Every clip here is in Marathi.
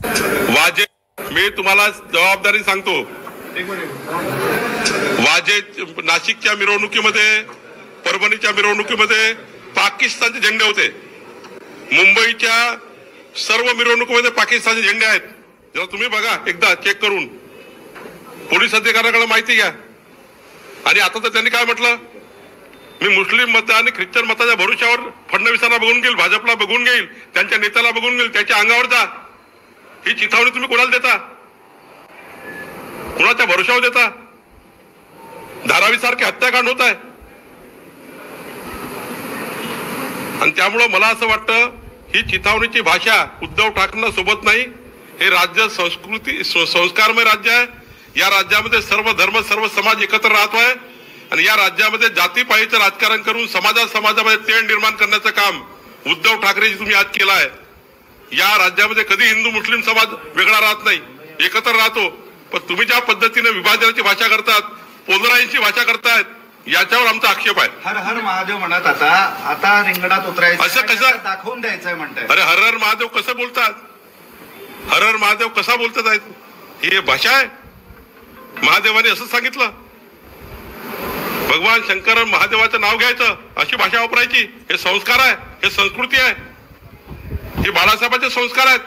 वाजे, मी तुम्हाला जबाबदारी सांगतो, वाजे नाशिकच्या मिरवणुकीमध्ये, परभणीच्या मिरवणुकीमध्ये पाकिस्तानचे झेंडे होते. मुंबईच्या सर्व मिरवणुकीमध्ये पाकिस्तानचे झेंडे आहेत. जरा तुम्ही बघा, एकदा चेक करून, पोलीस अधिकाऱ्याकडे माहिती घ्या. आणि आता तर त्यांनी काय म्हटलं, मी मुस्लिम मत आणि ख्रिश्चन मताच्या भरोश्यावर फडणवीसांना बघून घेईल, भाजपला बघून घेईल, त्यांच्या नेत्याला बघून घेईल, त्याच्या अंगावर जा. ही चिथावणी तुम्ही कोणाला देता? कुणाच्या भरोश्यावर देता? धारावी सारखे हत्याकांड होत आहे. आणि त्यामुळं मला असं वाटतं, ही चिथावणीची भाषा उद्धव ठाकरेंना सोबत नाही. हे राज्य संस्कारमय राज्य आहे. या राज्यामध्ये सर्व धर्म, सर्व समाज एकत्र राहतोय. आणि या राज्यामध्ये जातीपातीचं राजकारण करून समाजामध्ये तेढ निर्माण करण्याचं काम उद्धव ठाकरेजी तुम्ही आज केलं आहे. या राज्यामध्ये कधी हिंदू मुस्लिम समाज वेगळा राहत नाही, एकत्र राहतो. पण तुम्ही ज्या पद्धतीने विभाजनाची भाषा करतात, पोलराईंची भाषा करतायत, याच्यावर आमचा आक्षेप आहे. हर हर महादेव म्हणत आता रिंगणात उतरायचं, असं कसं दाखवून द्यायचंय म्हणताय? अरे हर हर महादेव कसं बोलतात? हर हर महादेव कसा बोलतात आहेत? ही भाषा आहे? महादेवाने असं सांगितलं, भगवान शंकर महादेवाचं नाव घ्यायचं, अशी भाषा वापरायची? हे संस्कार आहे, हे संस्कृती आहे, हे बाळासाहेबांचे संस्कार आहेत.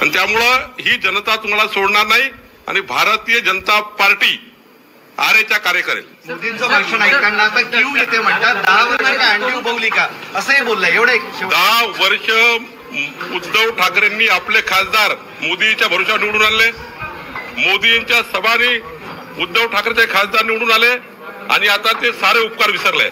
आणि त्यामुळं ही जनता तुम्हाला सोडणार नाही. आणि भारतीय जनता पार्टी आरेच्या कार्य करेल. मोदींचं भाषण ऐकताना आता क्यू येते म्हणतात, 10 वर्ष का अँटी उभवली का असंही बोललंय. एवढे 10 वर्ष उद्धव ठाकरेंनी आपले खासदार मोदीच्या भरोश्यावर निवडून आणले. मोदींच्या सभानी उद्धव ठाकरेचे खासदार निवडून आले. आणि आता ते सारे उपकार विसरले.